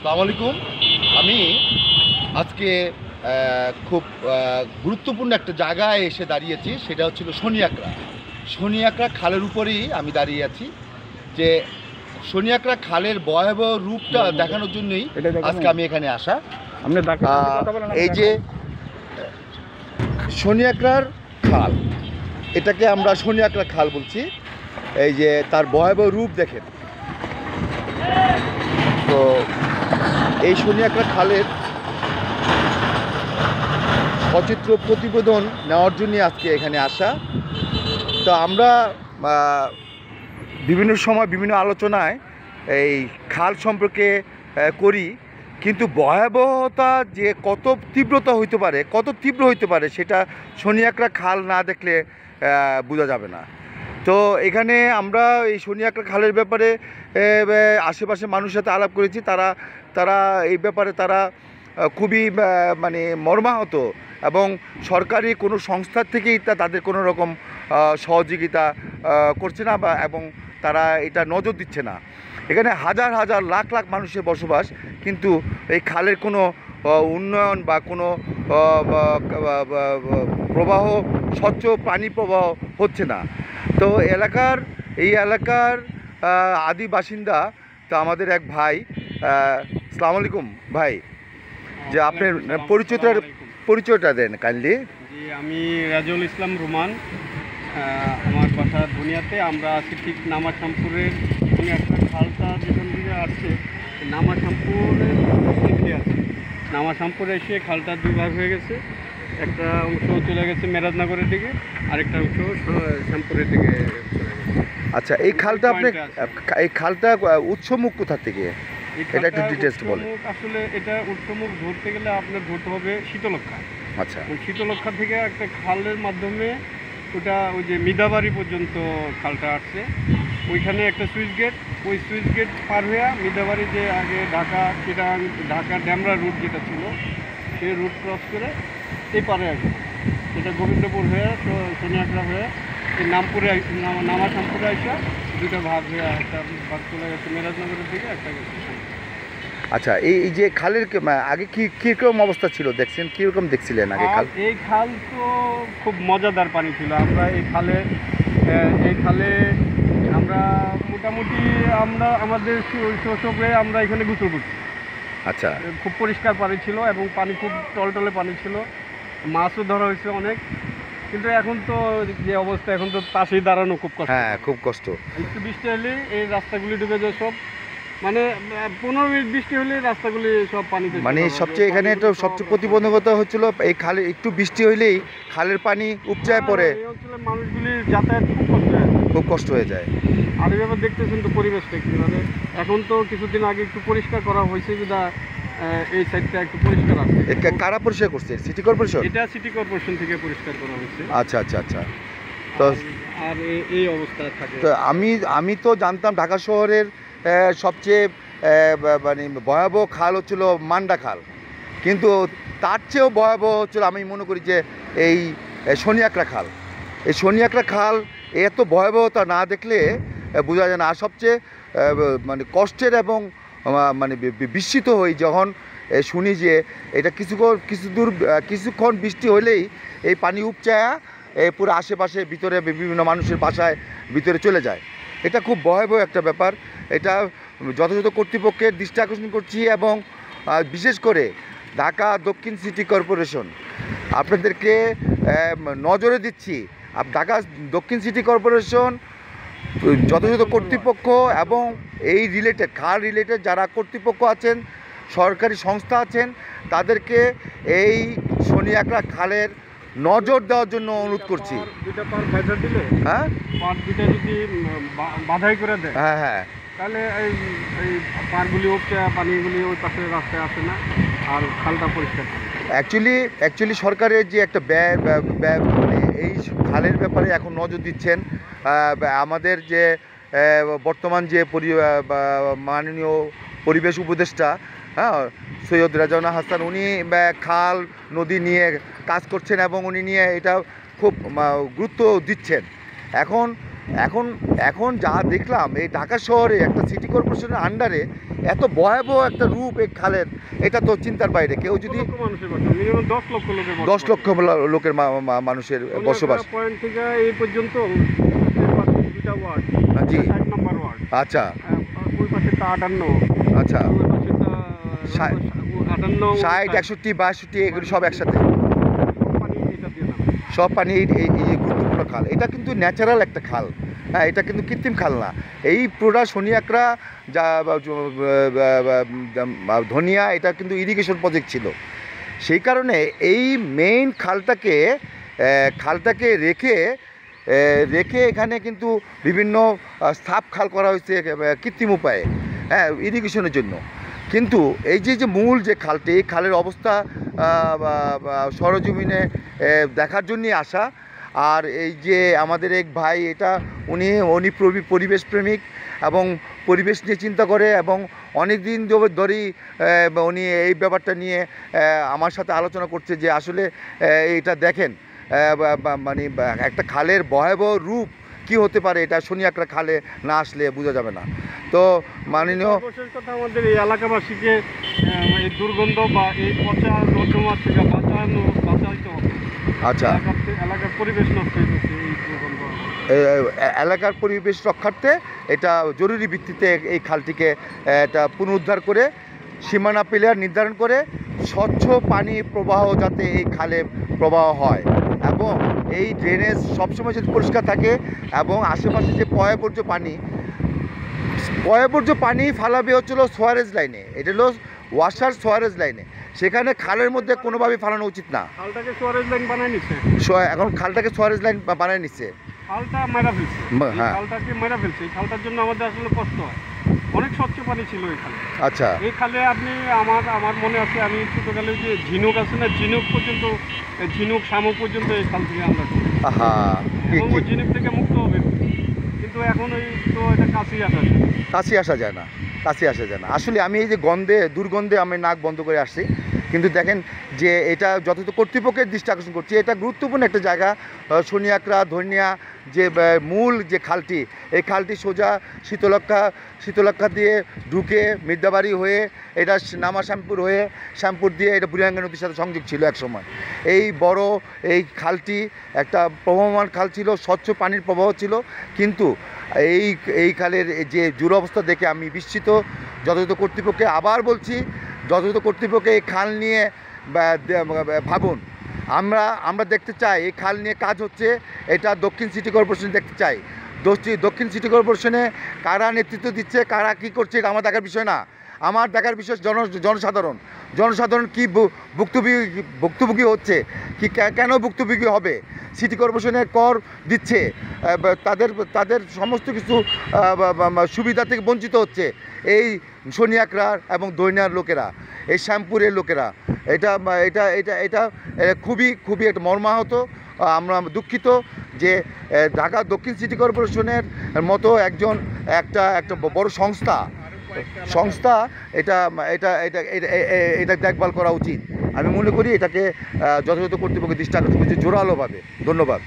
আসসালামু আলাইকুম। আমি আজকে খুব গুরুত্বপূর্ণ একটা জায়গায় এসে দাঁড়িয়েছি, সেটা হচ্ছিল শনিয়াকড়া। শনিয়াকড়া খালের উপরেই আমি দাঁড়িয়ে আছি। যে শনিয়াকড়া খালের ভয়াবহ রূপটা দেখানোর জন্যই আজকে আমি এখানে আসা। এই যে শনিয়াকড়ার খাল, এটাকে আমরা শনিয়াকড়া খাল বলছি। এই যে তার ভয়াবহ রূপ দেখেন। তো এই শনিয়াকড়া খালের সচিত্র প্রতিবেদন নেওয়ার জন্য আজকে এখানে আসা। তো আমরা বিভিন্ন সময় বিভিন্ন আলোচনায় এই খাল সম্পর্কে করি, কিন্তু ভয়াবহতা যে কত তীব্রতা হইতে পারে, কত তীব্র হইতে পারে, সেটা শনিয়াকড়া খাল না দেখলে বোঝা যাবে না। তো এখানে আমরা এই শনিয়াকড়া খালের ব্যাপারে আশেপাশে মানুষের সাথে আলাপ করেছি। তারা এই ব্যাপারে খুবই মানে মর্মাহত, এবং সরকারি কোনো সংস্থার থেকেই তাদের কোনো রকম সহযোগিতা করছে না, এবং তারা এটা নজর দিচ্ছে না। এখানে হাজার হাজার লাখ লাখ মানুষের বসবাস, কিন্তু এই খালের কোনো উন্নয়ন বা কোনো প্রবাহ, স্বচ্ছ পানি প্রবাহ হচ্ছে না। তো এই এলাকার আদি বাসিন্দা তো আমাদের এক ভাই। আসসালামু আলাইকুম ভাই, যে আপনার পরিচয়টা দেন কাইন্ডলি। জি, আমি রাজুল ইসলাম রুমান। আমার বাসা ধনিয়াতে। আমরা আছি ঠিক নামাশামপুরের একটা খালটা যেখান থেকে আসছে, নামাশামপুরের দিকে আছে। নামাশামপুরে এসে খালটা দুই ভাগ হয়ে গেছে। একটা অংশ চলে গেছে মেরাজনগরের দিকে, আরেকটা অংশ শ্যামপুরের দিকে চলে গেছে। আচ্ছা, এই খালটা উৎসমুখ কোথা থেকে, এটা একটু ডিটেলস বলেন। আসলে এটা উৎসমুখ ধরতে গেলে আপনার ধরতে হবে শীতলক্ষা। আচ্ছা, শীতলক্ষা থেকে একটা খালের মাধ্যমে ওটা ওই যে মিদাবাড়ি পর্যন্ত খালটা আসছে। ওইখানে একটা সুইচ গেট, ওই সুইচ গেট পার হয়ে মিদাবাড়ি যে আগে ঢাকা ড্যামরা রুট যেটা ছিল, সেই রুট ক্রস করে এই পারে আসবে। এটা গোবিন্দপুর হয়ে শনিয়াকড়া হয়ে এই নামাশামপুরে আসা দুটো ভাগ হয়ে একটা ভাগ চলে গেছে মেরাজনগরের দিকে, একটা গেছে। আচ্ছা, এই যে খালের আগে কীরকম অবস্থা ছিল দেখছেন, কীরকম দেখছিলেন আগে খাল? এই খাল তো খুব মজাদার পানি ছিল। আমরা এই খালে আমরা মোটামুটি আমাদের শৈশবে আমরা এখানে গোসল করছি। আচ্ছা, খুব পরিষ্কার পানি ছিল এবং পানি খুব টলটলে পানি ছিল। মাছও ধরা হয়েছে অনেক। কিন্তু এখন তো যে অবস্থা, এখন তো পাশেই দাঁড়ানো খুব কষ্ট। হ্যাঁ, খুব কষ্ট। একটু বৃষ্টি হলে এই রাস্তাগুলি ডুবে যায় সব। মানে 15 মিনিট বৃষ্টি হলে রাস্তাগুলি সব পানিতে, মানে সবচেয়ে এখানে তো সবচেয়ে প্রতিবন্ধকতা হচ্ছিল এই খালে একটু বৃষ্টি হইলেই খালের পানি উপচায় পড়ে। এই অঞ্চলের মানুষগুলির যাতায়াত খুব কষ্ট হয়ে যায়। আর এভাবে দেখতেছেন তো পরিবেশটা কি, মানে এখন তো কিছুদিন আগে একটু পরিষ্কার করা হয়েছে, যেটা এই সাইডটা একটু পরিষ্কার আছে। কারা পরিষ্কার করছে? City corporation? এটা সিটি কর্পোরেশন থেকে পরিষ্কার করা হয়েছে। আচ্ছা আচ্ছা আচ্ছা। তো আর এই অবস্থা থাকে। তো আমি তো জানতাম ঢাকা শহরের সবচেয়ে মানে ভয়াবহ খাল হচ্ছিল মান্ডা খাল, কিন্তু তার চেয়েও ভয়াবহ হচ্ছিল আমি মনে করি যে এই শনিয়াকড়া খাল। এই শনিয়াকড়া খাল এত ভয়াবহতা না দেখলে বোঝা যায় না। আর সবচেয়ে মানে কষ্টের এবং মানে বিস্মিত হই যখন শুনি যে এটা কিছুক্ষণ বৃষ্টি হলেই এই পানি উপচায়া পুরো আশেপাশে ভিতরে বিভিন্ন মানুষের বাসায় ভিতরে চলে যায়। এটা খুব ভয়াবহ একটা ব্যাপার। এটা যথাযথ কর্তৃপক্ষের দৃষ্টি আকর্ষণ করছি, এবং বিশেষ করে ঢাকা দক্ষিণ সিটি কর্পোরেশন আপনাদেরকে নজরে দিচ্ছি। ঢাকা দক্ষিণ সিটি কর্পোরেশন যথাযথ কর্তৃপক্ষ এবং এই খাল রিলেটেড যারা কর্তৃপক্ষ আছেন, সরকারি সংস্থা আছেন, তাদেরকে এই শনিয়াকড়া খালের নজর দেওয়ার জন্য অনুরোধ করছি। হ্যাঁ, যদি বাধাই করে দেয়, হ্যাঁ হ্যাঁ, তাহলে এই পারগুলি উঠছে, পানিগুলি ওই পাশে রাস্তায় আসে না, আর খালটা পরিষ্কার। অ্যাকচুয়ালি সরকারের যে একটা মানে এই খালের ব্যাপারে এখন নজর দিচ্ছেন আমাদের যে বর্তমান যে মাননীয় পরিবেশ উপদেষ্টা, হ্যাঁ, সৈয়দ রেজওয়ানা হাসান, উনি খাল নদী নিয়ে কাজ করছেন এবং উনি নিয়ে এটা খুব গুরুত্ব দিচ্ছেন। এখন এখন এখন যা দেখলাম এই ঢাকা শহরে একটা সিটি কর্পোরেশনের আন্ডারে এত ভয়াবহ একটা রূপ এই খালের, এটা তো চিন্তার বাইরে। কেউ যদি মিনিমাম 10 লক্ষ লোকের 10 লক্ষ লোকের মানুষের বসবাস পয়েন্ট থেকে এই পর্যন্ত দুটা ওয়ার্ড, জি 1 নম্বর ওয়ার্ড, আচ্ছা ওই পাশেটা 58, আচ্ছা ওই পাশেটা 58, 60 61 62 এগুলো সব একসাথে, পানি এটা দিয়ে না। সব পানি এই যে গুরুত্বপূর্ণ খাল, এটা কিন্তু ন্যাচারাল একটা খাল, হ্যাঁ, এটা কিন্তু কৃত্রিম খাল না। এই পুরোটা শনিয়াকড়া যা ধনিয়া, এটা কিন্তু ইরিগেশন প্রজেক্ট ছিল। সেই কারণে এই মেইন খালটাকে রেখে এখানে কিন্তু বিভিন্ন সাব খাল করা হয়েছে কৃত্রিম উপায়ে, হ্যাঁ, ইরিগেশনের জন্য। কিন্তু এই যে মূল যে খালটি, এই খালের অবস্থা সরজমিনে দেখার জন্যই আসা। আর এই যে আমাদের এক ভাই, এটা উনি পরিবেশ প্রেমিক এবং পরিবেশ নিয়ে চিন্তা করে, এবং অনেক দিন ধরেই উনি এই ব্যাপারটা নিয়ে আমার সাথে আলোচনা করছে যে আসলে এটা দেখেন মানে একটা খালের ভয়াবহ রূপ কি হতে পারে, এটা শনিয়াকড়া খালে না আসলে বোঝা যাবে না। তো মাননীয় সর্বশেষ কথা, আমাদের এই এলাকাবাসীকে এই দুর্গন্ধ বা এই পচা নর্দমা থেকে বাঁচাইতে হবে। আচ্ছা, এলাকার পরিবেশ নষ্ট হয়েছে এই দুর্গন্ধ। এলাকার পরিবেশ রক্ষার্থে এটা জরুরি ভিত্তিতে এই খালটিকে এটা পুনরুদ্ধার করে সীমানা পিলার নির্ধারণ করে স্বচ্ছ পানি প্রবাহ যাতে এই খালে প্রবাহ হয়, এবং এই ড্রেনেজ সবসময় যদি পরিষ্কার থাকে, এবং আশেপাশে যে পয়ঃবর্জ্য পানি ফালাবে হচ্ছিল সোয়ারেজ লাইনে, এটা হলো ওয়াসার সোয়ারেজ লাইনে, সেখানে খালের মধ্যে কোনোভাবেই ফালানো উচিত না। খালটাকে সোয়ারেজ লাইন বানায় নিচ্ছে, এখন খালটাকে সোয়ারেজ লাইন বানিয়ে নিচ্ছে, খালটা মেরা ফেলছে, হ্যাঁ, খালটাকে মেরা ফেলছে। এই খালটার জন্য আমাদের আসলে কষ্ট হয়। অনেক স্বচ্ছ পানি ছিল এই খালে। আচ্ছা, এই খালে আপনি আমার মনে আছে, আমি ছোটোকালে যে ঝিনুক আছে না, ঝিনুক শামুক পর্যন্ত এই খাল থেকে আমরা ঢুকি। হ্যাঁ, এবং ওই ঝিনুক থেকে মুক্ত হবে, কিন্তু এখন ওই তো এটা কাছেই আসা যায় না। কাছে আসা যায় না। আসলে আমি এই যে দুর্গন্ধে আমি নাক বন্ধ করে আসছি, কিন্তু দেখেন যে এটা যথাযথ কর্তৃপক্ষের দৃষ্টি আকর্ষণ করছি, এটা গুরুত্বপূর্ণ একটা জায়গা। শনিয়াকড়া ধনিয়া যে মূল যে খালটি, এই খালটি সোজা শীতলক্ষা দিয়ে ঢুকে মির্দাবাড়ি হয়ে এটা নামা শ্যামপুর দিয়ে এটা বুড়িয়াঙ্গা নদীর সাথে সংযোগ ছিল এক সময়। এই খালটি একটা প্রবহমান খাল ছিল, স্বচ্ছ পানির প্রবাহ ছিল, কিন্তু এই খালের যে দুরবস্থা দেখে আমি বিস্মিত। যথাযথ কর্তৃপক্ষে আবার বলছি, যথাযথ কর্তৃপক্ষে এই খাল নিয়ে ভাবুন। আমরা দেখতে চাই এই খাল নিয়ে কাজ হচ্ছে, এটা দক্ষিণ সিটি কর্পোরেশন দেখতে চাই। দক্ষিণ সিটি কর্পোরেশনে কারা নেতৃত্ব দিচ্ছে, কারা কী করছে, এটা আমার দেখার বিষয় না। আমার দেখার বিষয় জনসাধারণ কি ভুক্তভোগী হচ্ছে, কি কেন ভুক্তভোগী হবে। সিটি কর্পোরেশনের কর দিচ্ছে, তাদের সমস্ত কিছু সুবিধা থেকে বঞ্চিত হচ্ছে এই শনিয়াকড়ার এবং দৈনার লোকেরা, এই শ্যামপুরের লোকেরা। এটা এটা এটা এটা খুবই একটা মর্মাহত। আমরা দুঃখিত যে ঢাকা দক্ষিণ সিটি কর্পোরেশনের মতো একটা বড় সংস্থা এটা দেখভাল করা উচিত। আমি মনে করি এটাকে যথাযথ কর্তৃপক্ষের দৃষ্টি আকর্ষণ করছি জোরালোভাবে। ধন্যবাদ।